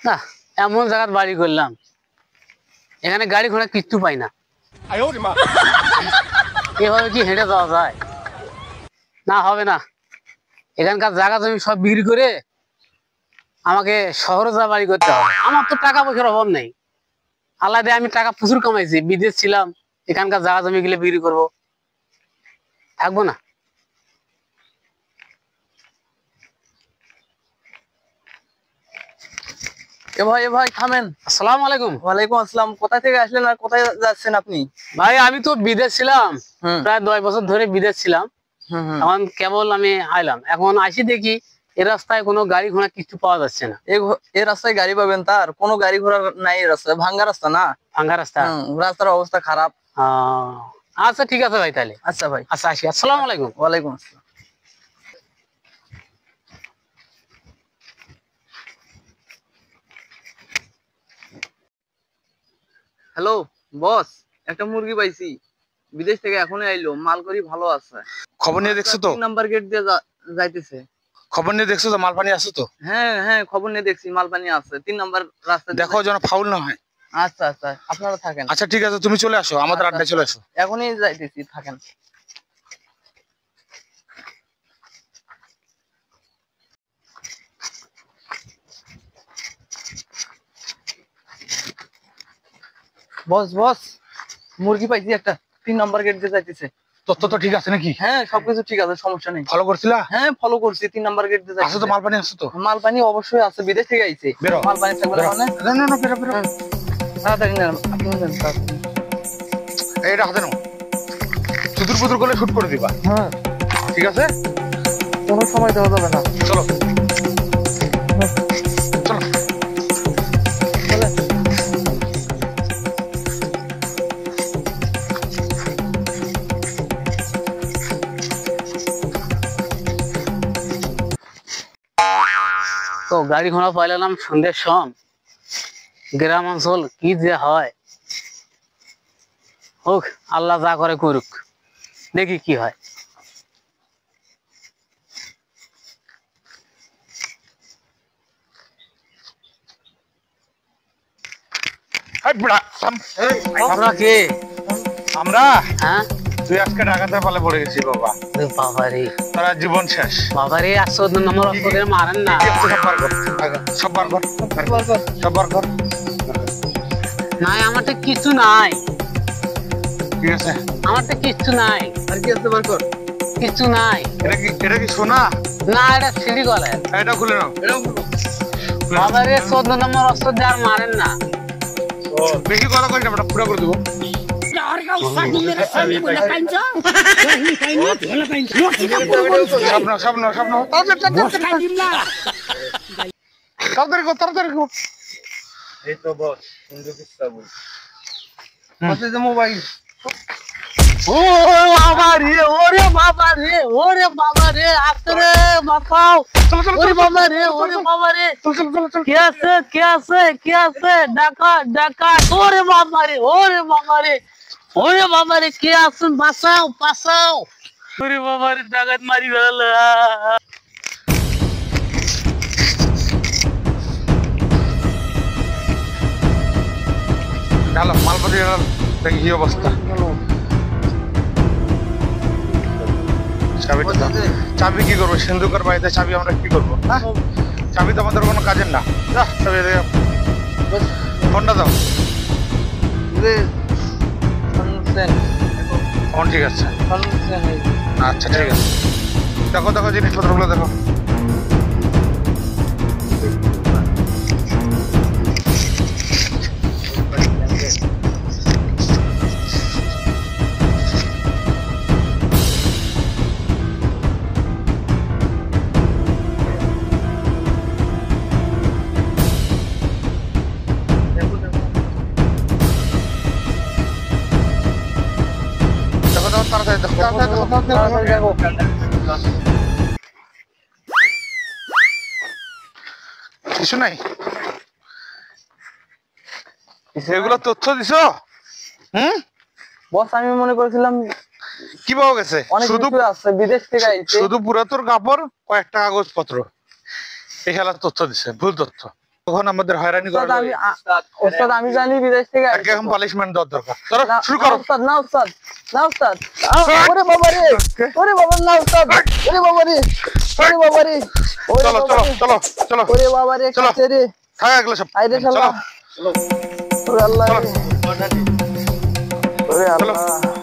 না এমন জায়গায় বাড়ি করলাম এখানে গাড়ি ঘোড়া কিচ্ছু পাই না। এভাবে কি হেঁটে যাওয়া যায়? না হবে না, এখানকার জায়গা জমি সব বিক্রি করে আমাকে শহরে যা বাড়ি করতে হবে। আমার তো টাকা পয়সার অভাব নেই, আল্লাহ দিয়ে আমি টাকা প্রচুর কামাইছি, বিদেশ ছিলাম, এখানকার জায়গা জমি গুলো বিক্রি করবো, থাকবো না। এ ভাই থামেন। আসসালামু আলাইকুম। ওয়ালাইকুম আসসালাম। কোথা থেকে আসলেন আর কোথায় যাচ্ছেন আপনি? ভাই আমি তো বিদেশ ছিলাম, প্রায় 10 বছর ধরে বিদেশ ছিলাম। এখন কেবল আমি আইলাম, এখন আসি দেখি এই রাস্তায় কোনো গাড়ি ঘোড়া কিছু পাওয়া যাচ্ছে না। এই রাস্তায় গাড়ি পাবেন? তার কোনো গাড়ি ঘোড়া নাই, এই রাস্তায় ভাঙ্গা রাস্তা না? ভাঙ্গা রাস্তা, রাস্তার অবস্থা খারাপ। আচ্ছা ঠিক আছে ভাই, তাহলে আচ্ছা ভাই, আচ্ছা আসি। আসসালামু আলাইকুম। ওয়ালাইকুম আসসালাম। হ্যালো বস, একটা মুরগি পাইছি, বিদেশ থেকে এখনই আইলো, মাল করি ভালো আছে। খবর নিয়ে দেখছো তো? 3 নাম্বার গেট দিয়ে যাইতেছে। খবর নিয়ে দেখছো তো? মাল পানি আছে তো? হ্যাঁ খবর নিয়ে দেখছি, মাল পানি আছে। 3 নাম্বার রাস্তা দেখো যেন ফাউল না হয়। আচ্ছা আপনারা থাকেন। আচ্ছা ঠিক আছে, তুমি চলে আসো, আমাদের আড্ডায় চলে আসো। এখনই যাইতেছি, থাকেন। বস মুরগি পাইছি একটা, 3 নাম্বার গেট দিয়ে যাইতেছে। তথ্য তো ঠিক আছে নাকি? হ্যাঁ সবকিছু ঠিক আছে, সমস্যা নেই। ফলো করছিলা? হ্যাঁ ফলো করছি, 3 নাম্বার গেট দিয়ে যাইতেছে। আছে তো মাল পানি? আছে তো মাল পানি? অবশ্যই আছে, বিদেশ থেকে আইছে। মাল পানি থাকবে না? না বেরো বেরো। তাড়াতাড়ি নেন আপনি, নেন এইটা হাতে নাও, চুদুর পুদুর করে শুট করে দিবা। হ্যাঁ ঠিক আছে, কোনো সময় দেওয়া যাবে না। চলো চলো। তো গাড়ি ঘোড়া পাইলাম সন্ধ্যের সম, গ্রাম অঞ্চল কি যে হয় হোক, আল্লাহ যা করে করুক, দেখি কি হয়। আমরা কে? আমরা? হ্যাঁ তুই আজকে ডাকাতের পালে পড়ে গেছিস বাবা। বাবারে তোরা জীবন শেষ। বাবারে, 14 নম্বর অস্ত্র মারেন না। সব বার কর। নাই আমার তো কিছু নাই। ঠিক আছে, আমার তো কিচ্ছু নাই। আর কি আছে বার কর। কিছু নাই। এটা কি সোনা? না, এটা সিঁড়ি গলে। এটা খুলে নাও। বাবারে 14 নম্বর অস্ত্র দিয়ে আর মারেন না। বেশি কথা করি না, ওটা পুরো করে দেবো। তাড়াতাড়ি কর। এই তো বস, সুন্দর কিস্তা বল। মোবাইল। ও বাবা রে, ওরে বাবা রে, ওরে বাবা রে, আসরে বাঁচাও। ওরে বাবা রে, ওরে বাবা রে, কে আছে ডাকা। ওরে বাবা রে, ওরে বাবা রে, কে আছেন? বাঁচাও। ওরে বাবা রে, ডাকাত মারি ফেলল। ডালো মালপত্র ডালো, দেখি কি অবস্থা। চাবি কি করবো? সিন্ধুকের বাড়িতে চাবি আমরা কি করবো? চাবি তো আমাদের কোনো কাজের না। চাবি ফোনটা দাও। ফোন ঠিক আছে? আচ্ছা ঠিক আছে, দেখো জিনিসপত্রগুলো দেখো। কিছু নাই, এগুলো তথ্য দিছো? বস আমি মনে করেছিলাম কি পাওয়া গেছে? শুধু আছে, বিদেশ থেকে আইছে। শুধু পুরাতন কাপড়, কয়েকটা কাগজপত্র, এই খেলার তথ্য দিছে, ভুল তথ্য। তখন আমাদের হয়রানি করা ওস্তাদ ওস্তাদ আমি জানি বিদেশ থেকে একে এখন পানিশমেন্ট দেওয়ার দরকার চলো শুরু করো ওস্তাদ না ওস্তাদ ওরে বাবা রে ওরে বাবা না ওস্তাদ ওরে বাবা রে ওরে বাবা রে চলো চলো চলো চলো ওরে বাবা রে কাছে রে থাক এগুলো সব আইরে শালা ওরে আল্লাহ চলো ওরে আল্লাহ